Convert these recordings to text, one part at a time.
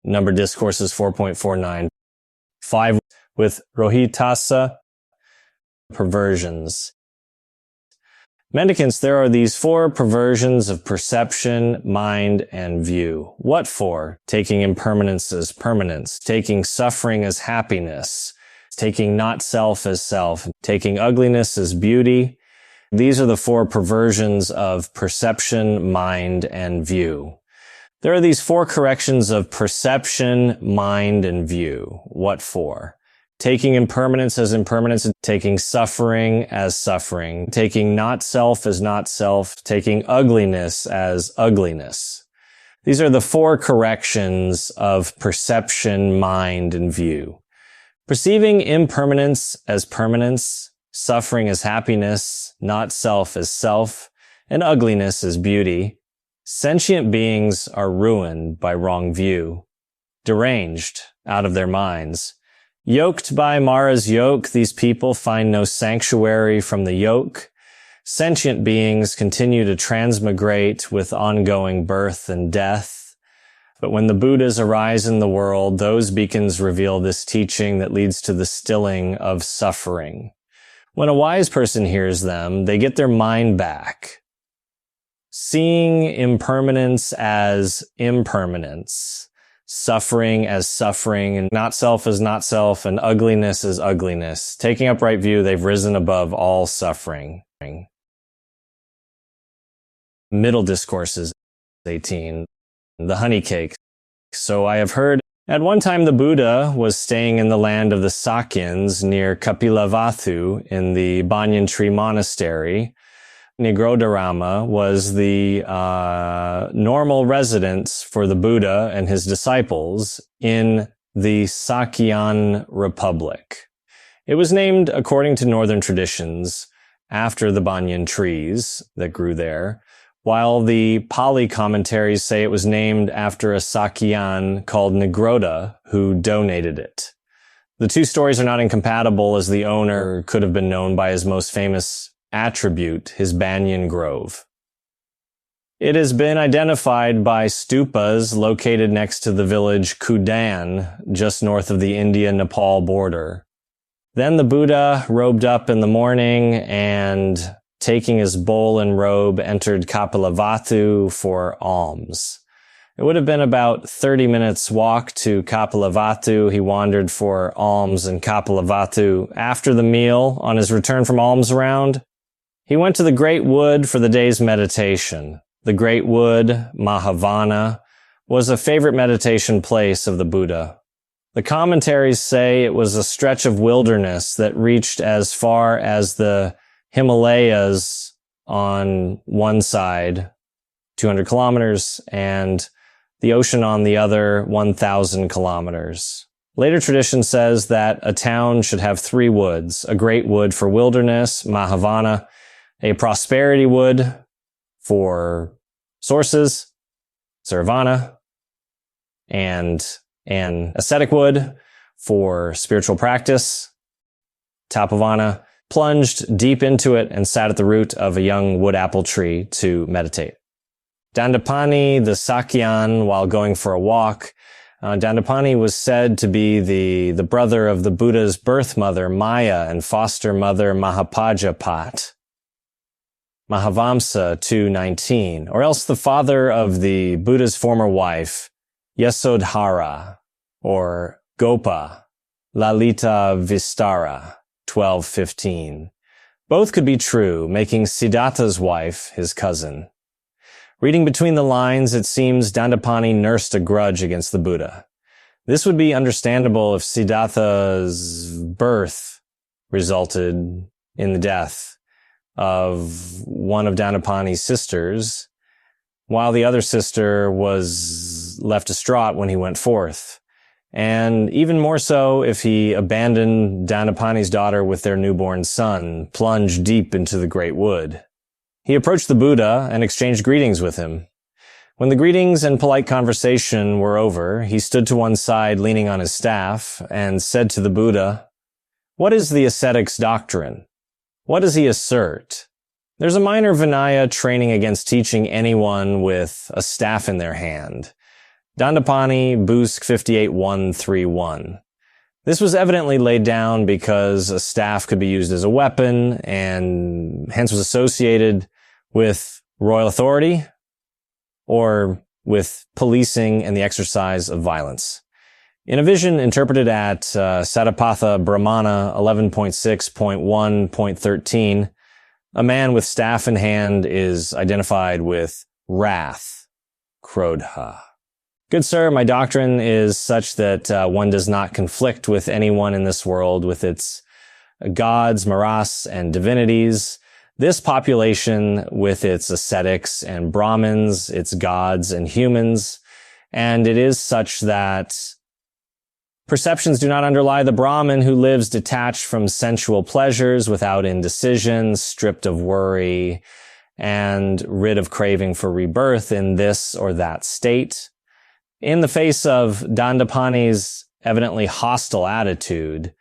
Number discourses 4.49. 5 with Vipallāsa perversions. Mendicants, there are these 4 perversions of perception, mind, and view. What for? Taking impermanence as permanence, taking suffering as happiness, taking not self as self, taking ugliness as beauty. These are the 4 perversions of perception, mind, and view. There are these 4 corrections of perception, mind, and view. What for? Taking impermanence as impermanence, taking suffering as suffering, taking not self as not self, taking ugliness as ugliness. These are the 4 corrections of perception, mind, and view. Perceiving impermanence as permanence, suffering as happiness, not self as self, and ugliness as beauty. Sentient beings are ruined by wrong view, deranged out of their minds. Yoked by Mara's yoke, these people find no sanctuary from the yoke. Sentient beings continue to transmigrate with ongoing birth and death. But when the Buddhas arise in the world, those beacons reveal this teaching that leads to the stilling of suffering. When a wise person hears them, they get their mind back, seeing impermanence as impermanence, suffering as suffering, and not self as not self, and ugliness as ugliness. Taking upright view, they've risen above all suffering. Middle discourses, 18. The honey cake. So I have heard, at one time the Buddha was staying in the land of the Sakyans near Kapilavatthu in the Banyan Tree Monastery. Nigrodharma was the normal residence for the Buddha and his disciples in the Sakyan Republic. It was named, according to northern traditions, after the banyan trees that grew there, while the Pali commentaries say it was named after a Sakyan called Nigrodha who donated it. The 2 stories are not incompatible, as the owner could have been known by his most famous attribute, his banyan grove. It has been identified by stupas located next to the village Kudan, just north of the India-Nepal border. Then the Buddha robed up in the morning and, taking his bowl and robe, entered Kapilavatthu for alms. It would have been about 30 minutes walk to Kapilavatthu. He wandered for alms in Kapilavatthu. After the meal, on his return from alms round, he went to the Great Wood for the day's meditation. The Great Wood, Mahavana, was a favorite meditation place of the Buddha. The commentaries say it was a stretch of wilderness that reached as far as the Himalayas on one side, 200 kilometers, and the ocean on the other, 1,000 kilometers. Later tradition says that a town should have 3 woods: a great wood for wilderness, Mahavana, a prosperity wood for sources, Sarvana, and an ascetic wood for spiritual practice, Tapavana. Plunged deep into it and sat at the root of a young wood apple tree to meditate. Dandapani, the Sakyan, while going for a walk, Dandapani was said to be the brother of the Buddha's birth mother, Maya, and foster mother, Mahapajapat. Mahavamsa 2:19, or else the father of the Buddha's former wife, Yasodhara, or Gopa, Lalita Vistara, 12:15. Both could be true, making Siddhartha's wife his cousin. Reading between the lines, it seems Dandapani nursed a grudge against the Buddha. This would be understandable if Siddhartha's birth resulted in the death of one of Dandapani's sisters, while the other sister was left distraught when he went forth. And even more so if he abandoned Dandapani's daughter with their newborn son, plunged deep into the great wood. He approached the Buddha and exchanged greetings with him. When the greetings and polite conversation were over, he stood to one side leaning on his staff and said to the Buddha, "What is the ascetic's doctrine? What does he assert?" There's a minor Vinaya training against teaching anyone with a staff in their hand. Dandapani Busk 58131. This was evidently laid down because a staff could be used as a weapon and hence was associated with royal authority or with policing and the exercise of violence. In a vision interpreted at Satapatha Brahmana 11.6.1.13, a man with staff in hand is identified with wrath, Krodha. Good sir, my doctrine is such that one does not conflict with anyone in this world with its gods, maras, and divinities. This population with its ascetics and Brahmins, its gods and humans, and it is such that perceptions do not underlie the Brahmin who lives detached from sensual pleasures without indecision, stripped of worry, and rid of craving for rebirth in this or that state. In the face of Dandapani's evidently hostile attitude,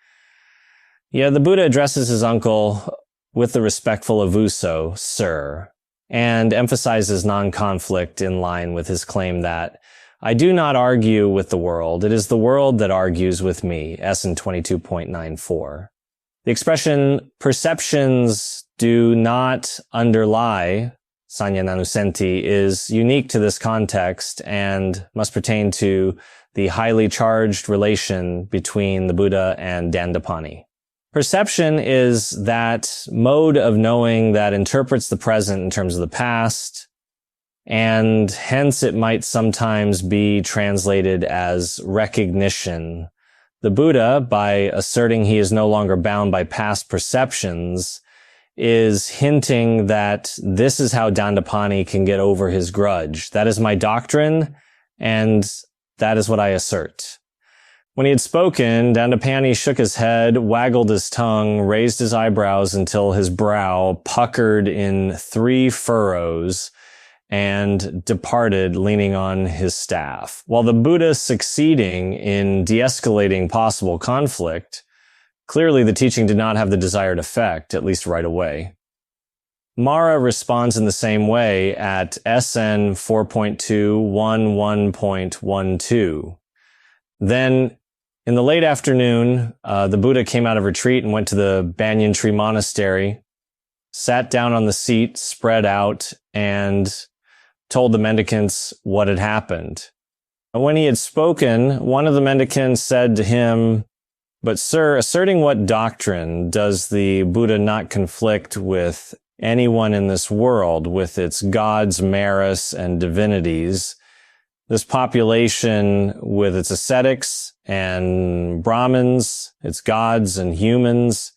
the Buddha addresses his uncle with the respectful avuso, sir, and emphasizes non-conflict in line with his claim that I do not argue with the world. It is the world that argues with me, SN 22.94. The expression perceptions do not underlie Sanya Nanusenti is unique to this context and must pertain to the highly charged relation between the Buddha and Dandapani. Perception is that mode of knowing that interprets the present in terms of the past, and hence it might sometimes be translated as recognition. The Buddha, by asserting he is no longer bound by past perceptions, is hinting that this is how Dandapani can get over his grudge. That is my doctrine, and that is what I assert. When he had spoken, Dandapani shook his head, waggled his tongue, raised his eyebrows until his brow puckered in 3 furrows, and departed leaning on his staff. While the Buddha succeeding in de-escalating possible conflict, clearly the teaching did not have the desired effect, at least right away. Mara responds in the same way at SN 4.211.12. Then, in the late afternoon, the Buddha came out of retreat and went to the Banyan Tree Monastery, sat down on the seat, spread out, and told the mendicants what had happened. When he had spoken, one of the mendicants said to him, "But sir, asserting what doctrine does the Buddha not conflict with anyone in this world, with its gods, maras, and divinities? This population with its ascetics and Brahmins, its gods and humans,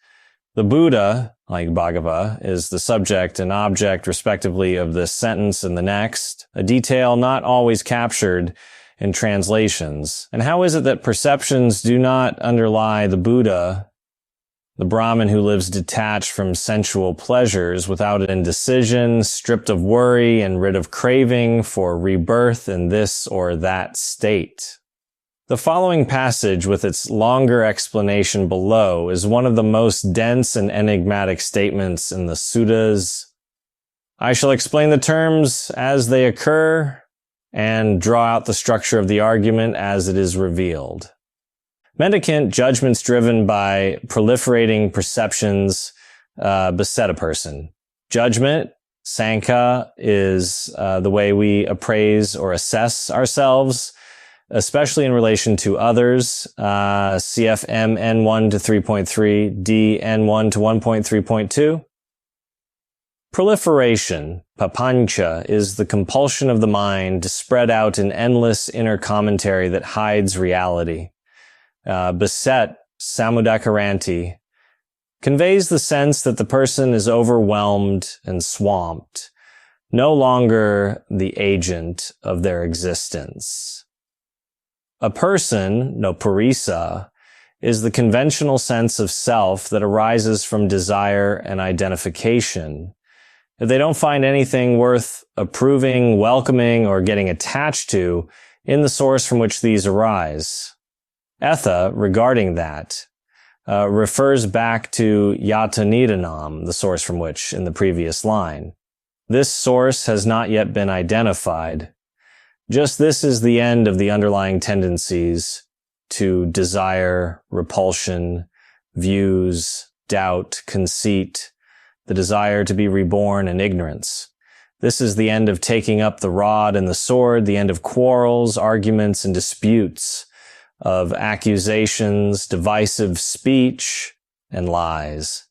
the Buddha, like Bhagava, is the subject and object, respectively, of this sentence and the next, a detail not always captured in translations. And how is it that perceptions do not underlie the Buddha, the Brahmin who lives detached from sensual pleasures without indecision, stripped of worry and rid of craving for rebirth in this or that state?" The following passage with its longer explanation below is one of the most dense and enigmatic statements in the suttas. I shall explain the terms as they occur and draw out the structure of the argument as it is revealed. Mendicant, judgments driven by proliferating perceptions beset a person. Judgment, Sankha, is the way we appraise or assess ourselves, especially in relation to others. CFM N1 to 3.3, D N1 to 1.3.2. Proliferation, papancha, is the compulsion of the mind to spread out an endless inner commentary that hides reality. Beset, samudakaranti, conveys the sense that the person is overwhelmed and swamped, no longer the agent of their existence. A person, no purisa, is the conventional sense of self that arises from desire and identification. If they don't find anything worth approving, welcoming, or getting attached to in the source from which these arise. Etha, regarding that, refers back to yata nidanam, the source from which, in the previous line. This source has not yet been identified. Just this is the end of the underlying tendencies to desire, repulsion, views, doubt, conceit, the desire to be reborn, and ignorance. This is the end of taking up the rod and the sword, the end of quarrels, arguments, and disputes, of accusations, divisive speech, and lies.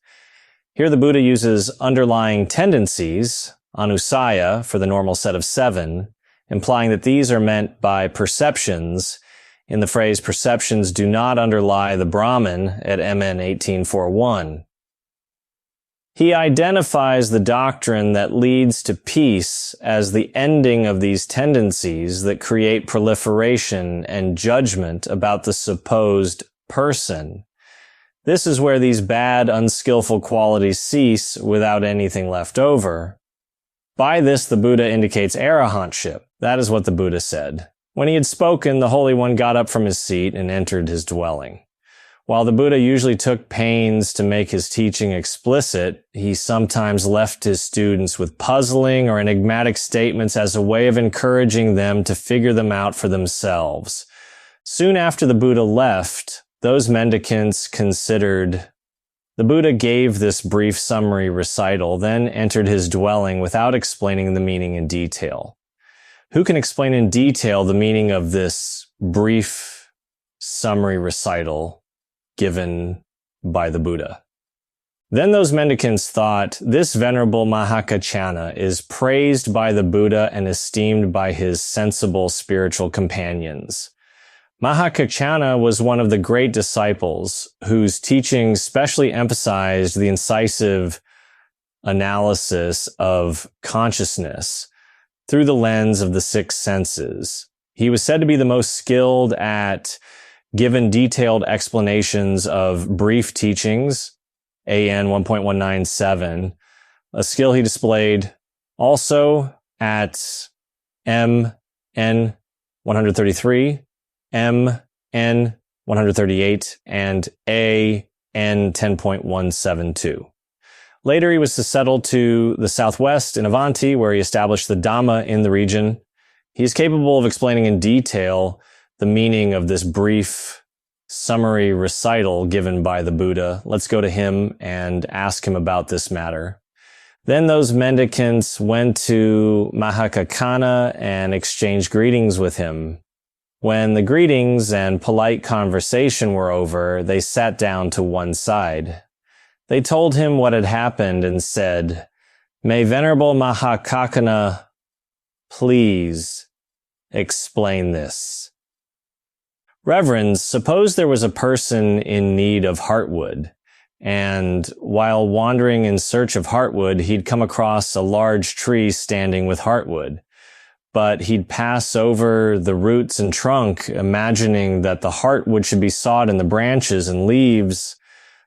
Here the Buddha uses underlying tendencies, anusaya, for the normal set of 7, implying that these are meant by perceptions in the phrase, perceptions do not underlie the Brahman at MN 1841. He identifies the doctrine that leads to peace as the ending of these tendencies that create proliferation and judgment about the supposed person. This is where these bad, unskillful qualities cease without anything left over. By this, the Buddha indicates arahantship. That is what the Buddha said. When he had spoken, the Holy One got up from his seat and entered his dwelling. While the Buddha usually took pains to make his teaching explicit, he sometimes left his students with puzzling or enigmatic statements as a way of encouraging them to figure them out for themselves. Soon after the Buddha left, those mendicants considered. The Buddha gave this brief summary recital, then entered his dwelling without explaining the meaning in detail. Who can explain in detail the meaning of this brief summary recital given by the Buddha? Then those mendicants thought, this venerable Mahakachana is praised by the Buddha and esteemed by his sensible spiritual companions. Mahakachana was one of the great disciples whose teaching specially emphasized the incisive analysis of consciousness through the lens of the 6 senses. He was said to be the most skilled at giving detailed explanations of brief teachings, AN 1.197, a skill he displayed also at MN 133, MN 138, and AN 10.172. Later, he was to settle to the southwest in Avanti, where he established the Dhamma in the region. He is capable of explaining in detail the meaning of this brief summary recital given by the Buddha. Let's go to him and ask him about this matter. Then those mendicants went to Mahakachana and exchanged greetings with him. When the greetings and polite conversation were over, they sat down to one side. They told him what had happened and said, "May Venerable Mahakachana please explain this." Reverends, suppose there was a person in need of heartwood, and while wandering in search of heartwood, he'd come across a large tree standing with heartwood. But he'd pass over the roots and trunk, imagining that the heartwood should be sought in the branches and leaves.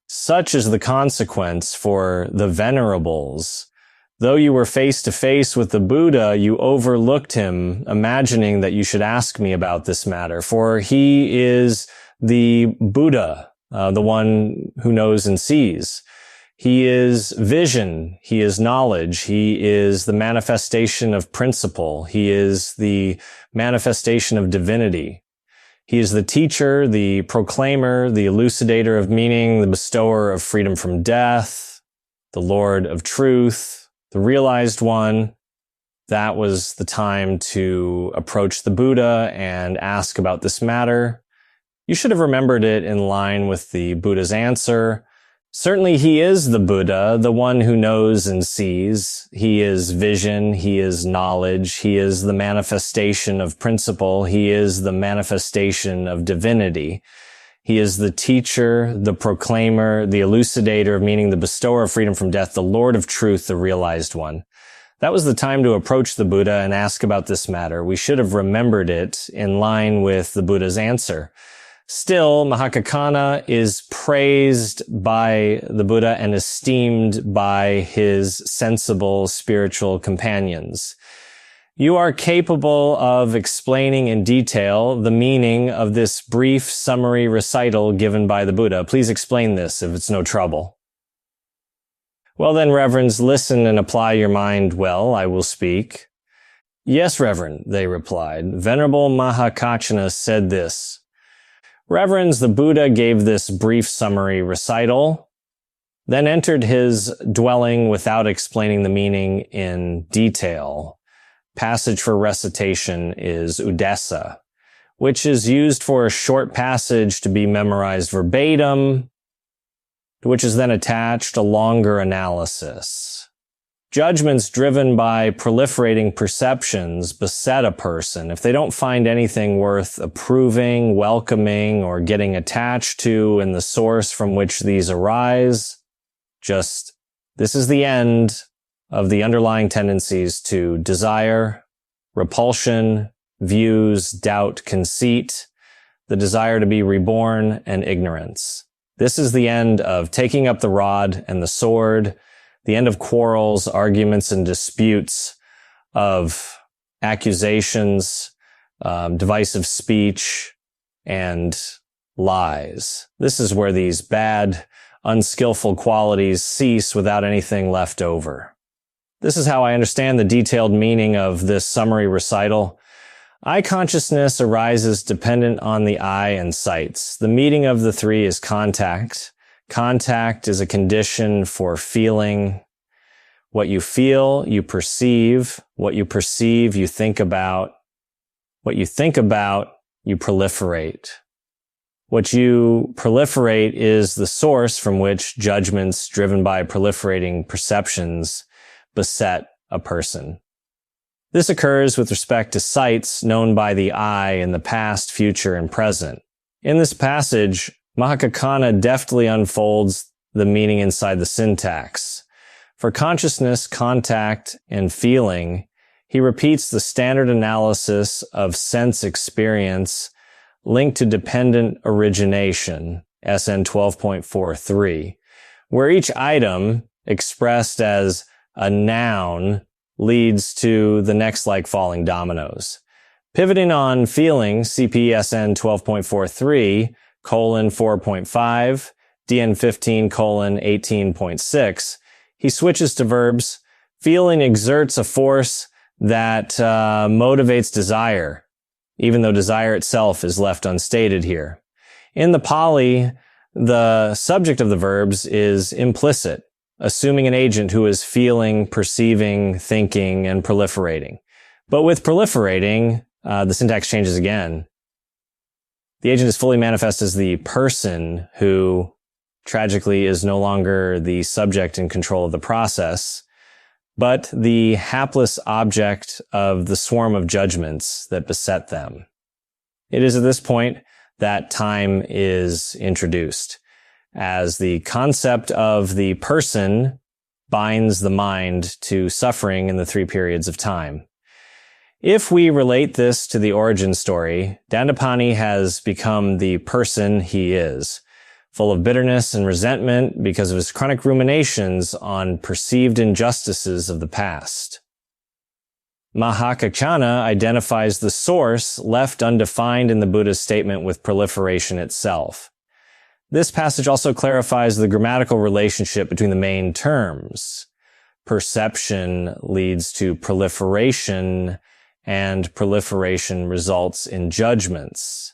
Such is the consequence for the venerables. Though you were face to face with the Buddha, you overlooked him, imagining that you should ask me about this matter, for he is the Buddha, the one who knows and sees. He is vision. He is knowledge. He is the manifestation of principle. He is the manifestation of divinity. He is the teacher, the proclaimer, the elucidator of meaning, the bestower of freedom from death, the Lord of truth, the realized one. That was the time to approach the Buddha and ask about this matter. You should have remembered it in line with the Buddha's answer. Certainly he is the Buddha, the one who knows and sees. He is vision. He is knowledge. He is the manifestation of principle. He is the manifestation of divinity. He is the teacher, the proclaimer, the elucidator of meaning, the bestower of freedom from death, the Lord of truth, the realized one. That was the time to approach the Buddha and ask about this matter. We should have remembered it in line with the Buddha's answer. Still, Mahakachana is praised by the Buddha and esteemed by his sensible spiritual companions. You are capable of explaining in detail the meaning of this brief summary recital given by the Buddha. Please explain this if it's no trouble. Well then, reverends, listen and apply your mind well. I will speak. Yes, Reverend, they replied. Venerable Mahakachana said this. Reverends, the Buddha gave this brief summary recital, then entered his dwelling without explaining the meaning in detail. Passage for recitation is Udesa, which is used for a short passage to be memorized verbatim, to which is then attached a longer analysis. Judgments driven by proliferating perceptions beset a person. If they don't find anything worth approving, welcoming, or getting attached to in the source from which these arise, this is the end of the underlying tendencies to desire, repulsion, views, doubt, conceit, the desire to be reborn, and ignorance. This is the end of taking up the rod and the sword, the end of quarrels, arguments, and disputes, of accusations, divisive speech, and lies. This is where these bad, unskillful qualities cease without anything left over. This is how I understand the detailed meaning of this summary recital. Eye consciousness arises dependent on the eye and sights. The meeting of the three is contact. Contact is a condition for feeling. What you feel, you perceive. What you perceive, you think about. What you think about, you proliferate. What you proliferate is the source from which judgments driven by proliferating perceptions beset a person. This occurs with respect to sights known by the eye in the past, future, and present. In this passage, Mahakachana deftly unfolds the meaning inside the syntax. For consciousness, contact, and feeling, he repeats the standard analysis of sense experience linked to dependent origination, SN 12.43, where each item expressed as a noun leads to the next like falling dominoes. Pivoting on feeling, CPSN 12.43, 4.5, DN 15, 18.6, he switches to verbs. Feeling exerts a force that motivates desire, even though desire itself is left unstated here. In the Pali, the subject of the verbs is implicit, assuming an agent who is feeling, perceiving, thinking, and proliferating. But with proliferating, the syntax changes again. The agent is fully manifest as the person who, tragically, is no longer the subject in control of the process, but the hapless object of the swarm of judgments that beset them. It is at this point that time is introduced, as the concept of the person binds the mind to suffering in the three periods of time. If we relate this to the origin story, Dandapani has become the person he is, full of bitterness and resentment because of his chronic ruminations on perceived injustices of the past. Mahakachana identifies the source left undefined in the Buddha's statement with proliferation itself. This passage also clarifies the grammatical relationship between the main terms. Perception leads to proliferation, and proliferation results in judgments.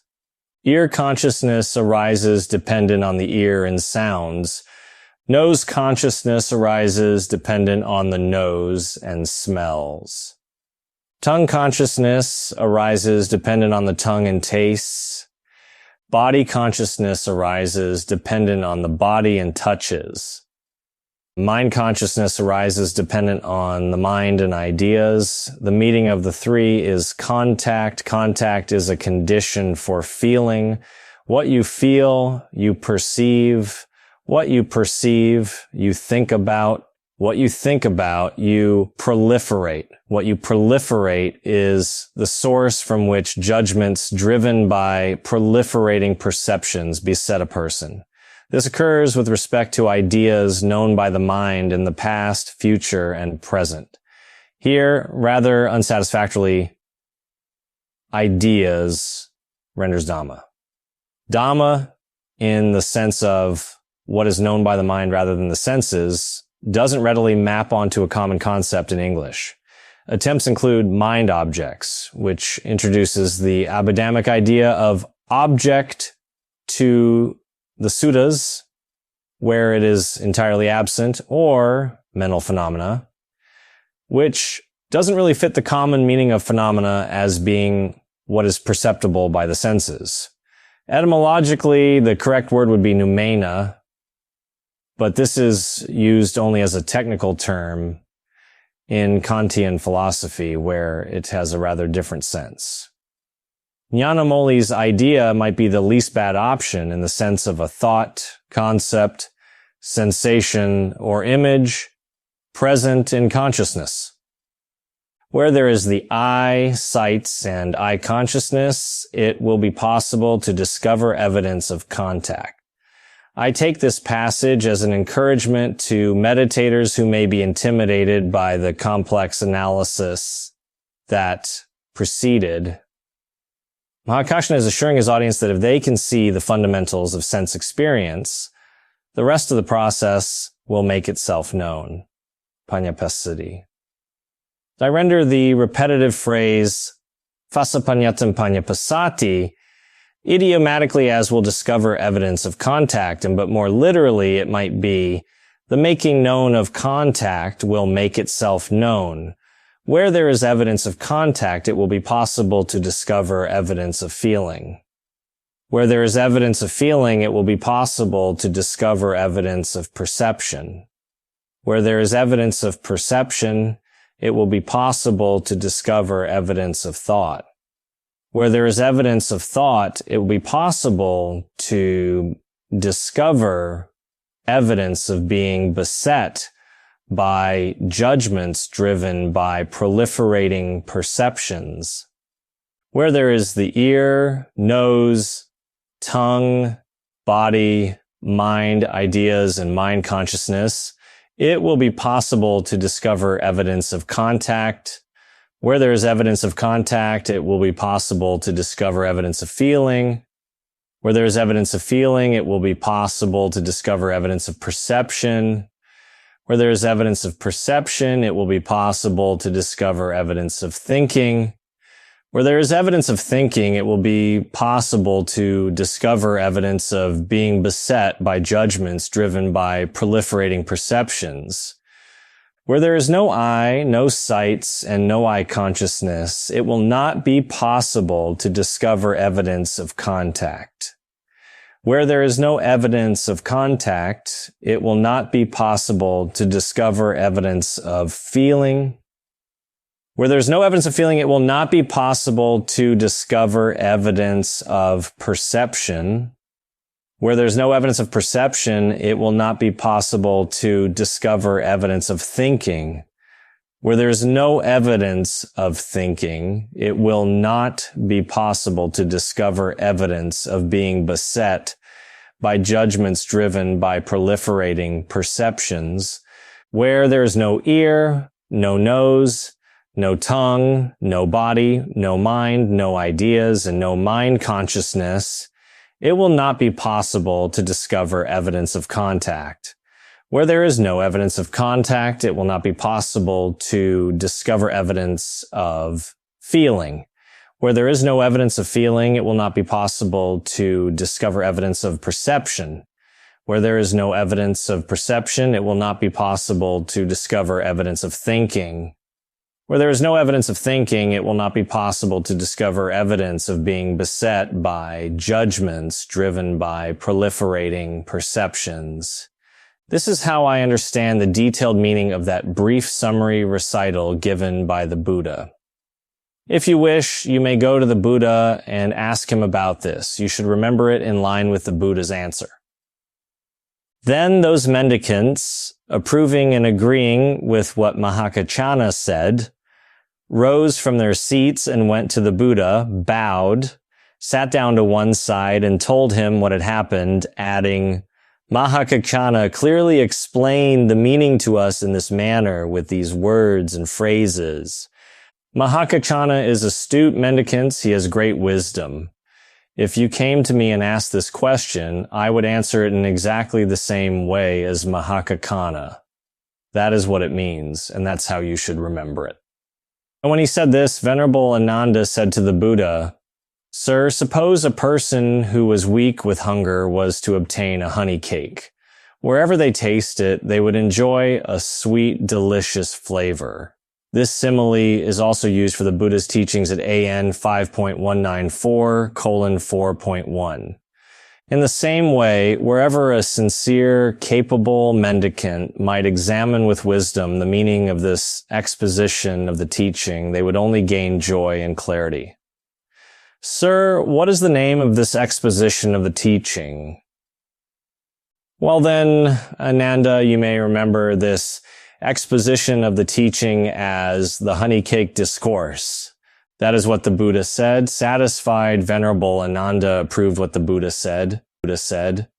Ear consciousness arises dependent on the ear and sounds. Nose consciousness arises dependent on the nose and smells. Tongue consciousness arises dependent on the tongue and tastes. Body consciousness arises dependent on the body and touches. Mind consciousness arises dependent on the mind and ideas. The meeting of the three is contact. Contact is a condition for feeling. What you feel, you perceive. What you perceive, you think about. What you think about, you proliferate. What you proliferate is the source from which judgments driven by proliferating perceptions beset a person. This occurs with respect to ideas known by the mind in the past, future, and present. Here, rather unsatisfactorily, ideas renders Dhamma. Dhamma, in the sense of what is known by the mind rather than the senses, doesn't readily map onto a common concept in English. attempts include mind objects, which introduces the Abhidhammic idea of object to the suttas, where it is entirely absent, or mental phenomena, which doesn't really fit the common meaning of phenomena as being what is perceptible by the senses. Etymologically, the correct word would be noumena, but this is used only as a technical term in Kantian philosophy, where it has a rather different sense. Nyanamoli's idea might be the least bad option in the sense of a thought, concept, sensation, or image present in consciousness. Where there is the eye, sights, and eye consciousness, it will be possible to discover evidence of contact. I take this passage as an encouragement to meditators who may be intimidated by the complex analysis that preceded. Mahakaccana is assuring his audience that if they can see the fundamentals of sense experience, the rest of the process will make itself known. Panyapasati. I render the repetitive phrase Fasapanyatam Panyapasati idiomatically as will discover evidence of contact, but more literally it might be the making known of contact will make itself known. Where there is evidence of contact, it will be possible to discover evidence of feeling. Where there is evidence of feeling, it will be possible to discover evidence of perception. Where there is evidence of perception, it will be possible to discover evidence of thought. Where there is evidence of thought, it will be possible to discover evidence of being beset by judgments driven by proliferating perceptions. Where there is the ear, nose, tongue, body, mind, ideas, and mind consciousness, it will be possible to discover evidence of contact. Where there is evidence of contact, it will be possible to discover evidence of feeling. Where there is evidence of feeling, it will be possible to discover evidence of perception. Where there is evidence of perception, it will be possible to discover evidence of thinking. Where there is evidence of thinking, it will be possible to discover evidence of being beset by judgments driven by proliferating perceptions. Where there is no eye, no sights, and no eye consciousness, it will not be possible to discover evidence of contact. Where there is no evidence of contact, it will not be possible to discover evidence of feeling. Where there's no evidence of feeling, it will not be possible to discover evidence of perception. Where there's no evidence of perception, it will not be possible to discover evidence of thinking. Where there's no evidence of thinking, it will not be possible to discover evidence of being beset by judgments driven by proliferating perceptions. Where there's no ear, no nose, no tongue, no body, no mind, no ideas, and no mind consciousness, it will not be possible to discover evidence of contact. Where there is no evidence of contact, it will not be possible to discover evidence of feeling. Where there is no evidence of feeling, it will not be possible to discover evidence of perception. Where there is no evidence of perception, it will not be possible to discover evidence of thinking. Where there is no evidence of thinking, it will not be possible to discover evidence of being beset by judgments driven by proliferating perceptions. This is how I understand the detailed meaning of that brief summary recital given by the Buddha. If you wish, you may go to the Buddha and ask him about this. You should remember it in line with the Buddha's answer. Then those mendicants, approving and agreeing with what Mahakaccana said, rose from their seats and went to the Buddha, bowed, sat down to one side, and told him what had happened, adding, Mahakaccana clearly explained the meaning to us in this manner with these words and phrases. Mahakaccana is astute mendicants. He has great wisdom. If you came to me and asked this question, I would answer it in exactly the same way as Mahakaccana. That is what it means, and that's how you should remember it. And when he said this, Venerable Ananda said to the Buddha, "Sir, suppose a person who was weak with hunger was to obtain a honey cake. Wherever they taste it, they would enjoy a sweet, delicious flavor." This simile is also used for the Buddha's teachings at AN 5.194:4.1. In the same way, wherever a sincere, capable mendicant might examine with wisdom the meaning of this exposition of the teaching, they would only gain joy and clarity. "Sir, what is the name of this exposition of the teaching?" Well then, Ananda, you may remember this exposition of the teaching as the honey cake discourse. That is what the Buddha said. Satisfied, Venerable Ananda approved what the Buddha said.